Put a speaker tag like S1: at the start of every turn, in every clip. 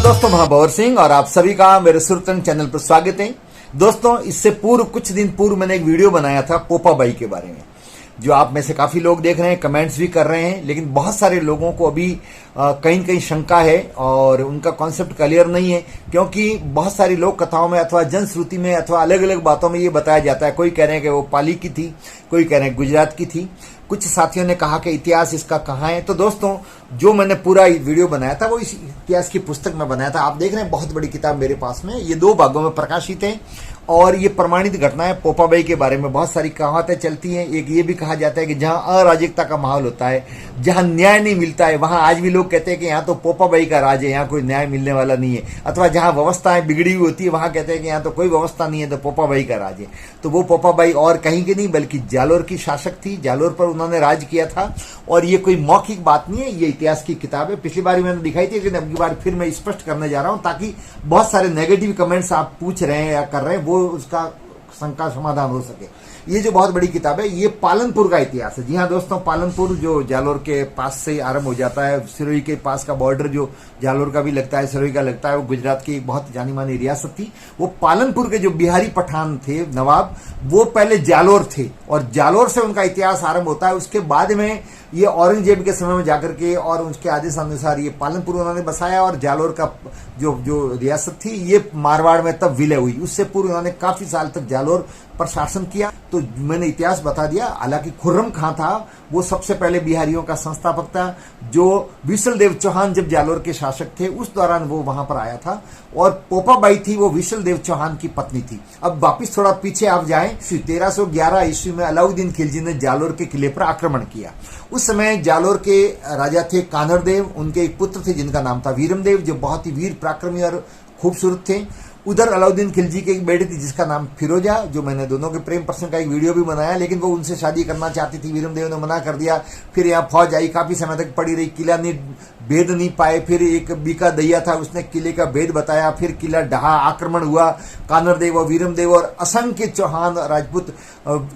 S1: दोस्तों, मैं भंवर सिंह और आप सभी का मेरे सुरतन चैनल पर स्वागत है। दोस्तों, इससे पूर्व कुछ दिन पूर्व मैंने एक वीडियो बनाया था पोपा बाई के बारे में, जो आप में से काफी लोग देख रहे हैं, कमेंट्स भी कर रहे हैं, लेकिन बहुत सारे लोगों को अभी कहीं कहीं शंका है और उनका कॉन्सेप्ट क्लियर नहीं है, क्योंकि बहुत सारी लोक कथाओं में अथवा जनश्रुति में अथवा अलग अलग बातों में ये बताया जाता है। कोई कह रहे हैं कि वो पाली की थी, कोई कह रहे हैं गुजरात की थी, कुछ साथियों ने कहा कि इतिहास इसका कहाँ है। तो दोस्तों, जो मैंने पूरा वीडियो बनाया था वो इस इतिहास की पुस्तक में बनाया था। आप देख रहे हैं बहुत बड़ी किताब मेरे पास में, ये 2 भागों में प्रकाशित है और ये प्रमाणित घटना है। पोपा बाई के बारे में बहुत सारी कहावतें चलती हैं। एक ये भी कहा जाता है कि जहां अराजकता का माहौल होता है, जहां न्याय नहीं मिलता है, वहां आज भी लोग कहते हैं कि यहाँ तो पोपा बाई का राज है, यहाँ कोई न्याय मिलने वाला नहीं है। अथवा जहां व्यवस्थाएं बिगड़ी हुई होती है, वहां कहते हैं कि यहाँ तो कोई व्यवस्था नहीं है, तो पोपा बाई का राज है। तो वो पोपा बाई और कहीं की नहीं बल्कि जालोर की शासक थी। जालोर पर उन्होंने राज किया था और ये कोई मौखिक बात नहीं है, ये इतिहास की किताब है। पिछली बार मैंने दिखाई थी, लेकिन अब की बार फिर मैं स्पष्ट करने जा रहा हूं, ताकि बहुत सारे नेगेटिव कमेंट्स आप पूछ रहे हैं या कर रहे हैं, वो उसका शंका समाधान हो सके। ये जो बहुत बड़ी किताब है, ये पालनपुर का इतिहास है। जी हाँ दोस्तों, पालनपुर जो जालोर के पास से आरंभ हो जाता है, सिरोही के पास का बॉर्डर जो जालोर का भी लगता है, सिरोही का लगता है, वो गुजरात की बहुत जानी मानी रियासत थी। वो पालनपुर के जो बिहारी पठान थे नवाब, वो पहले जालोर थे और जालोर से उनका इतिहास आरंभ होता है। उसके बाद में ये औरंगजेब के समय में जाकर के और उसके आदेश अनुसार ये पालनपुर उन्होंने बसाया और जालोर का जो रियासत थी ये मारवाड़ में तब विलय हुई। उससे पूर्व उन्होंने काफी साल तक जालोर पर शासन किया। तो मैंने इतिहास बता दिया। हालांकि खुर्रम खां था, वो सबसे पहले बिहारियों का संस्थापक था, जो विशलदेव चौहान जब जालोर के शासक थे उस दौरान वो वहां पर आया था। और पोपा बाई थी, वो विशलदेव चौहान की पत्नी थी। अब वापिस थोड़ा पीछे आप जाएं, 1311 ईस्वी में अलाउद्दीन खिलजी ने जालोर के किले पर आक्रमण किया। उस समय जालोर के राजा थे कानरदेव, उनके एक पुत्र थे जिनका नाम था वीरमदेव, जो बहुत ही वीर पराक्रमी और खूबसूरत थे। उधर अलाउद्दीन खिलजी की एक बेटी थी जिसका नाम फिरोजा, जो मैंने दोनों के प्रेम प्रसंग का एक वीडियो भी बनाया, लेकिन वो उनसे शादी करना चाहती थी। वीरमदेव ने मना कर दिया। फिर यहाँ फौज आई, काफी समय तक पड़ी रही, किला नहीं भेद नहीं पाए। फिर एक बीका दैया था, उसने किले का भेद बताया, फिर किला ढहा, आक्रमण हुआ। कानरदेव और वीरमदेव और असंख्य चौहान राजपूत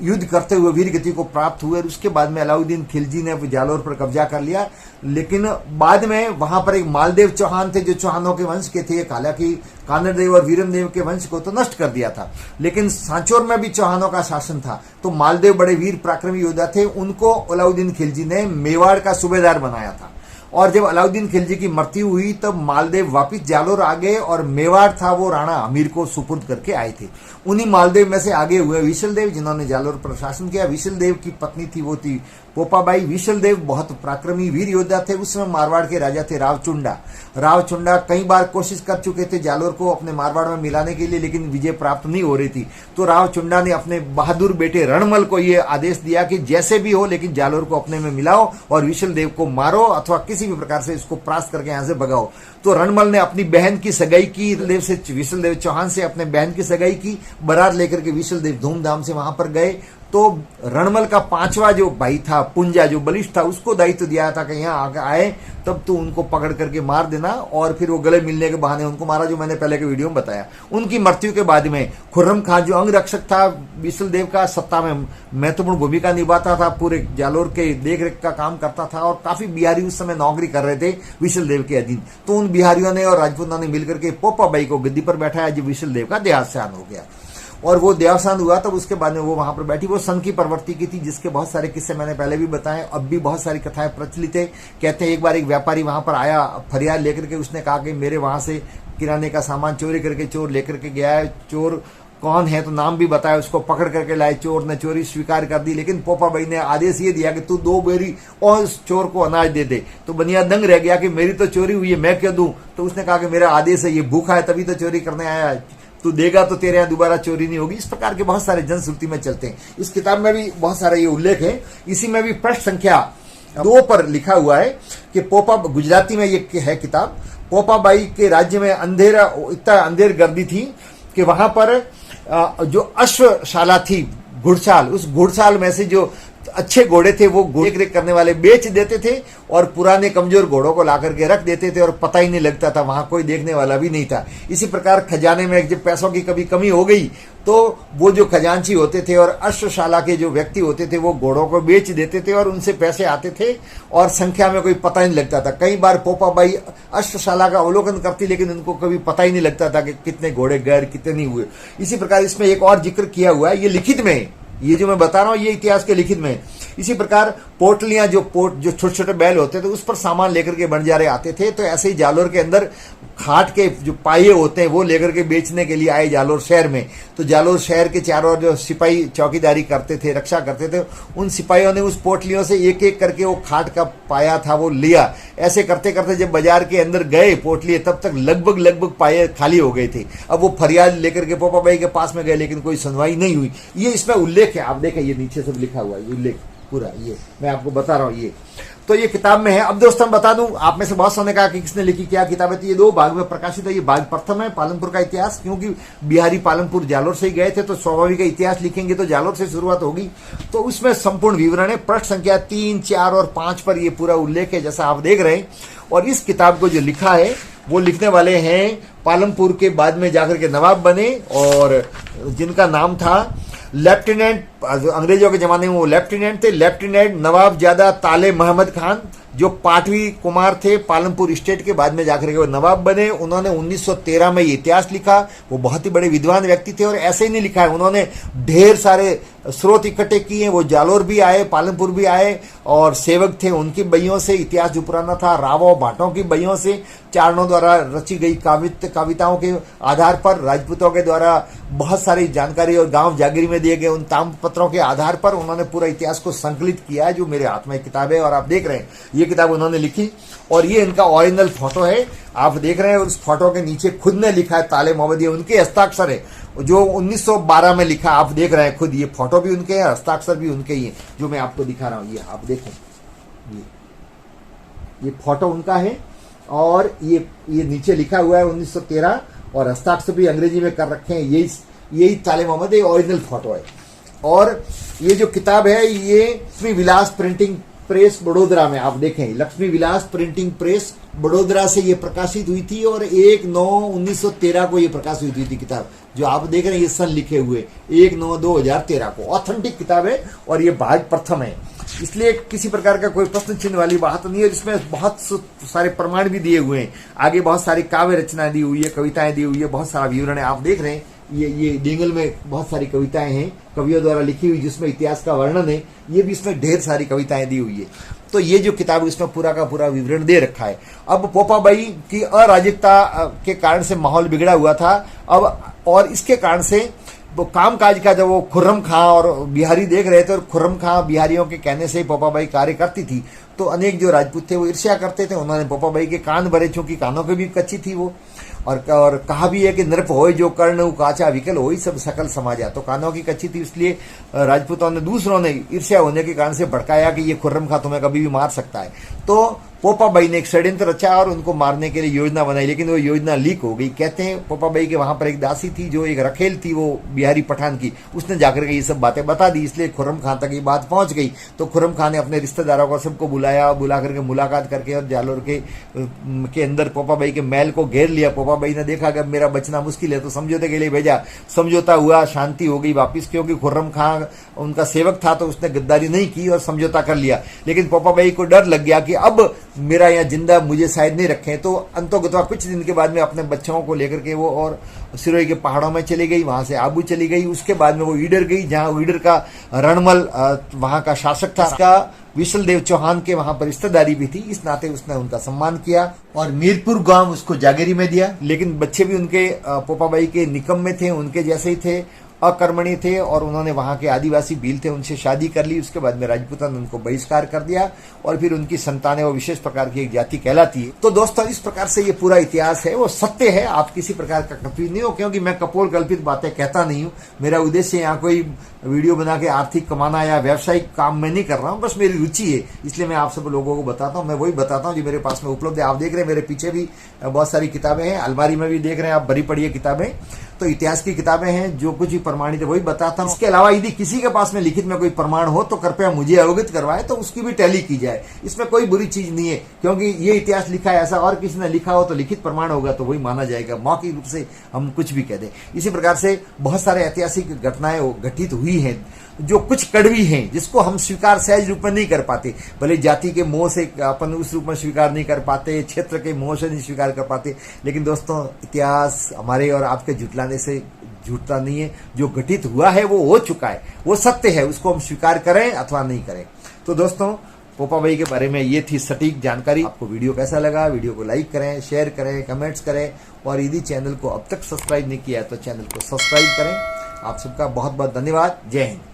S1: युद्ध करते हुए वीर गति को प्राप्त हुए। और उसके बाद में अलाउद्दीन खिलजी ने जालोर पर कब्जा कर लिया। लेकिन बाद में वहां पर एक मालदेव चौहान थे जो चौहानों के वंश के थे। हालांकि कानरदेव और वीरमदेव के वंश को तो नष्ट कर दिया था, लेकिन सांचौर में भी चौहानों का शासन था। तो मालदेव बड़े वीर पराक्रमी योद्धा थे, उनको अलाउद्दीन खिलजी ने मेवाड़ का सूबेदार बनाया था। और जब अलाउद्दीन खिलजी की मृत्यु हुई तब मालदेव वापिस जालोर आ गए और मेवाड़ था वो राणा अमीर को सुपुर्द करके आए थे। उन्हीं मालदेव में से आगे हुए विशलदेव, जिन्होंने जालोर पर शासन किया। विशलदेव की पत्नी थी, वो थी पोपा बाई। विशलदेव बहुत पराक्रमी वीर योद्धा थे। उस समय मारवाड़ के राजा थे रावचुंडा। रावचुंडा कई बार कोशिश कर चुके थे जालोर को अपने मारवाड़ में मिलाने के लिए, लेकिन विजय प्राप्त नहीं हो रही थी। तो रावचुंडा ने अपने बहादुर बेटे रणमल को यह आदेश दिया कि जैसे भी हो, लेकिन जालोर को अपने में मिलाओ और विशलदेव को मारो अथवा किसी भी प्रकार से इसको परास्त करके यहां से भगाओ। तो रणमल ने अपनी बहन की सगाई की, विशलदेव चौहान से अपने बहन की सगाई की। बारात लेकर के विशलदेव धूमधाम से वहां पर गए। तो रणमल का 5वां जो भाई था, पुंजा, जो बलिष्ठ था, उसको दायित्व दिया था कि यहाँ आगे आए तब तो उनको पकड़ करके मार देना। और फिर वो गले मिलने के बहाने उनको मारा, जो मैंने पहले के वीडियो में बताया। उनकी मृत्यु के बाद में खुर्रम खां, जो अंगरक्षक था विशलदेव का, सत्ता में महत्वपूर्ण भूमिका निभाता था, पूरे जालोर के देखरेख का काम करता था और काफी बिहारी उस समय नौकरी कर रहे थे विशलदेव के अधीन। तो उन बिहारियों ने और राजपूतों ने मिलकर के पोपा बाई को गद्दी पर बैठाया, जब विशलदेव का देहावसान हो गया। और वो देहावसान हुआ तब उसके बाद में वो वहां पर बैठी। वो सन की प्रवृत्ति की थी, जिसके बहुत सारे किस्से मैंने पहले भी बताए। अब भी बहुत सारी कथाएं प्रचलित है। कहते हैं एक बार एक व्यापारी वहां पर आया फरियाद लेकर के, उसने कहा कि मेरे वहां से किराने का सामान चोरी करके चोर लेकर के गया है। चोर कौन है तो नाम भी बताया, उसको पकड़ करके लाए। चोर ने चोरी स्वीकार कर दी, लेकिन पोपा बाई ने आदेश ये दिया कि तू 2 बोरी और उस चोर को अनाज दे दे। तो बनिया दंग रह गया कि मेरी तो चोरी हुई है, मैं क्यों दूं। तो उसने कहा कि मेरा आदेश है, ये भूखा है तभी तो चोरी करने आया है, तू देगा तो तेरे यहाँ दोबारा चोरी नहीं होगी। इस प्रकार के बहुत सारे जनश्रुति में चलते हैं। इस किताब में भी बहुत सारा ये उल्लेख है। इसी में भी पृष्ठ संख्या 2 पर लिखा हुआ है कि पोपा, गुजराती में ये है किताब, पोपा बाई के राज्य में अंधेरा, इतना अंधेर गर्दी थी कि वहां पर जो अश्वशाला थी, घुड़साल, उस घुड़साल में से जो अच्छे घोड़े थे वो देख रेख करने वाले बेच देते थे और पुराने कमजोर घोड़ों को ला करके रख देते थे और पता ही नहीं लगता था, वहां कोई देखने वाला भी नहीं था। इसी प्रकार खजाने में जब पैसों की कभी कमी हो गई तो वो जो खजांची होते थे और अश्वशाला के जो व्यक्ति होते थे वो घोड़ों को बेच देते थे और उनसे पैसे आते थे और संख्या में कोई पता नहीं लगता था। कई बार पोपाबाई अश्वशाला का अवलोकन करती लेकिन उनको कभी पता ही नहीं लगता था कि कितने घोड़े गए कितने नहीं हुए। इसी प्रकार इसमें एक और जिक्र किया हुआ है, ये लिखित में है, ये जो मैं बता रहा हूं ये इतिहास के लिखित में। इसी प्रकार पोटलियां जो छोटे छोटे बैल होते थे उस पर सामान लेकर के बंजारे आते थे, तो ऐसे ही जालोर के अंदर खाट के जो पाये होते हैं वो लेकर के बेचने के लिए आए जालोर शहर में। तो जालोर शहर के चारों ओर जो सिपाही चौकीदारी करते थे, रक्षा करते थे, उन सिपाहियों ने उस पोटलियों से एक एक करके वो खाट का पाया था वो लिया। ऐसे करते करते जब बाजार के अंदर गए पोटलिए तब तक लगभग पाये खाली हो गए थे। अब वो फरियाद लेकर के पोपाबाई के पास में गए लेकिन कोई सुनवाई नहीं हुई। ये इसमें उल्लेख है, आप देखें ये नीचे सब लिखा हुआ है, ये उल्लेख पूरा, ये मैं आपको बता रहा हूं। ये तो ये किताब में है। अब दोस्तों बता दूं, आप में से बहुत सारे ने कहा कि किसने लिखी, क्या किताब है, तो ये 2 भाग में प्रकाशित है। ये भाग प्रथम है पालनपुर का इतिहास, क्योंकि बिहारी पालनपुर जालोर से ही गए थे तो स्वाभाविक इतिहास लिखेंगे तो जालोर से शुरुआत होगी। तो उसमें संपूर्ण विवरण है, पृष्ठ संख्या 3, 4 और 5 पर ये पूरा उल्लेख है जैसा आप देख रहे हैं। और इस किताब को जो लिखा है वो लिखने वाले हैं पालनपुर के बाद में जाकर के नवाब बने और जिनका नाम था लेफ्टिनेंट, अंग्रेजों के जमाने में वो लेफ्टिनेंट थे, लेफ्टिनेंट नवाबजादा ताले मोहम्मद खान, जो पाटवी कुमार थे पालनपुर स्टेट के, बाद में जाकर के वो नवाब बने। उन्होंने 1913 में ये इतिहास लिखा। वो बहुत ही बड़े विद्वान व्यक्ति थे और ऐसे ही नहीं लिखा है, उन्होंने ढेर सारे स्रोत इकट्ठे किए। वो जालोर भी आए, पालनपुर भी आए और सेवक थे, उनकी बइयों से इतिहास जो पुराना था, रावों भाटों की बइयों से, चारणों द्वारा रची गई कविताओं के आधार पर, राजपूतों के द्वारा बहुत सारी जानकारी और गांव जागीर में दिए गए उन ताम्रपत्रों के आधार पर उन्होंने पूरा इतिहास को संकलित किया है, जो मेरे हाथ में किताब है और आप देख रहे हैं ये किताब उन्होंने लिखी। और ये इनका ओरिजिनल फोटो है, आप देख रहे हैं। और उस फोटो के नीचे खुद ने लिखा है ताले मोहम्मद, ये उनके हस्ताक्षर है जो 1912 में लिखा, आप देख रहे हैं खुद। ये फोटो भी उनके है, हस्ताक्षर भी उनके ही है, जो मैं आपको दिखा रहा हूं। ये आप देखें, ये फोटो उनका है और ये नीचे लिखा हुआ है 1913 और हस्ताक्षर भी अंग्रेजी में कर रखे हैं। यही ताले मोहम्मद ओरिजिनल फोटो है। और ये जो किताब है ये लक्ष्मी विलास प्रिंटिंग प्रेस बड़ोदरा में, आप देखें लक्ष्मी विलास प्रिंटिंग प्रेस बड़ोदरा से ये प्रकाशित हुई थी और 1/9/1913 को ये प्रकाशित हुई थी किताब, जो आप देख रहे हैं ये सन लिखे हुए 1/9/2013 को। ऑथेंटिक किताब है और ये भाग प्रथम है, इसलिए किसी प्रकार का कोई प्रश्न चिन्ह वाली बात नहीं है। इसमें बहुत सारे प्रमाण भी दिए हुए हैं, आगे बहुत सारी काव्य रचना दी हुई है, कविताएं दी हुई है, बहुत सारा विवरण है। आप देख रहे हैं ये डेंगल में बहुत सारी कविताएं हैं कवियों द्वारा लिखी हुई जिसमें इतिहास का वर्णन है, ये भी इसमें ढेर सारी कविताएं दी हुई है। तो ये जो किताब इसमें पूरा का पूरा विवरण दे रखा है। अब पोपाबाई की अराजकता के कारण से माहौल बिगड़ा हुआ था अब, और इसके कारण से वो काम काज का जब वो खुर्रम खां और बिहारी देख रहे थे और खुर्रम खां बिहारियों के कहने से ही पोपाबाई कार्य करती थी, तो अनेक जो राजपूत थे वो ईर्ष्या करते थे। उन्होंने पोपाबाई के कान भरे, चूंकि कानों के भी कच्ची थी वो, और कहा भी है कि नृप होय जो कर्ण काचा विकल होई सब सकल समाजा, तो कानों की कच्ची थी, इसलिए राजपूतों ने दूसरों ने ईर्ष्या होने के कारण से भड़काया कि ये खुर्रम खां तुम्हें कभी भी मार सकता है। तो पोपाबाई ने एक षड्यंत्र रचा और उनको मारने के लिए योजना बनाई, लेकिन वो योजना लीक हो गई। कहते हैं पोपाबाई के वहां पर एक दासी थी जो एक रखेल थी, वो बिहारी पठान की, उसने जाकर के ये सब बातें बता दी, इसलिए खुर्रम खां तक ये बात पहुंच गई। तो खुर्रम खां ने अपने रिश्तेदारों को सबको बुला करके मुलाकात करके और जालोर के अंदर पोपाबाई के महल को घेर लिया। पोपाबाई ने देखा कि अब मेरा बचना मुश्किल है तो समझौते के लिए भेजा, समझौता हुआ, शांति हो गई वापिस, क्योंकि खुर्रम खां उनका सेवक था तो उसने गद्दारी नहीं की और समझौता कर लिया। लेकिन पोपाबाई को डर लग गया कि अब मेरा यहाँ जिंदा मुझे शायद नहीं रखें, तो अंतोगत्वा कुछ दिन के बाद में अपने बच्चों को लेकर के वो और सिरोही के पहाड़ों में चली गई, वहां से आबू चली गई। उसके बाद में वो ईडर गई, जहां ईडर का रणमल वहां का शासक था, उसका विशल देव चौहान के वहां पर रिश्तेदारी भी थी, इस नाते उसने उनका सम्मान किया और मीरपुर गांव उसको जागीरी में दिया। लेकिन बच्चे भी उनके पोपाबाई के निकम्मे थे, उनके जैसे ही थे, अकर्मणी थे, और उन्होंने वहां के आदिवासी भील थे उनसे शादी कर ली। उसके बाद में राजपूतों ने उनको बहिष्कार कर दिया और फिर उनकी संतानें वो विशेष प्रकार की एक जाति कहलाती है। तो दोस्तों इस प्रकार से ये पूरा इतिहास है, वो सत्य है, आप किसी प्रकार का कंफ्यूज नहीं हो, क्योंकि मैं कपोल कल्पित बातें कहता नहीं हूं। मेरा उद्देश्य यहाँ कोई वीडियो बना के आर्थिक कमाना या व्यावसायिक काम मैं नहीं कर रहा हूँ, बस मेरी रुचि है, इसलिए मैं आप सब लोगों को बताता हूँ। मैं वही बताता हूँ जो मेरे पास में उपलब्ध है। आप देख रहे हैं मेरे पीछे भी बहुत सारी किताबें हैं, अलमारी में भी देख रहे हैं आप, भरी पड़ी है किताबें। तो इतिहास की किताबें हैं, जो कुछ भी प्रमाणित है वही बताता हूँ। इसके अलावा यदि किसी के पास में लिखित में कोई प्रमाण हो तो कृपया मुझे अवगत करवाए, तो उसकी भी टैली की जाए। इसमें कोई बुरी चीज नहीं है, क्योंकि ये इतिहास लिखा है, ऐसा और किसी ने लिखा हो तो लिखित प्रमाण होगा तो वही माना जाएगा, मौखिक रूप से हम कुछ भी कह दें। इसी प्रकार से बहुत सारे ऐतिहासिक घटनाएं घटित हुई हैं जो कुछ कड़वी हैं, जिसको हम स्वीकार सहज रूप में नहीं कर पाते। भले जाति के मोह से अपन उस रूप में स्वीकार नहीं कर पाते, क्षेत्र के मोह से नहीं स्वीकार कर पाते, लेकिन दोस्तों इतिहास हमारे और आपके जुटलाने से झूठता नहीं है। जो घटित हुआ है वो हो चुका है, वो सत्य है, उसको हम स्वीकार करें अथवा नहीं करें। तो दोस्तों पोपा भाई के बारे में ये थी सटीक जानकारी। आपको वीडियो कैसा लगा? वीडियो को लाइक करें, शेयर करें, कमेंट्स करें, और यदि चैनल को अब तक सब्सक्राइब नहीं किया है तो चैनल को सब्सक्राइब करें। आप सबका बहुत बहुत धन्यवाद। जय हिंद।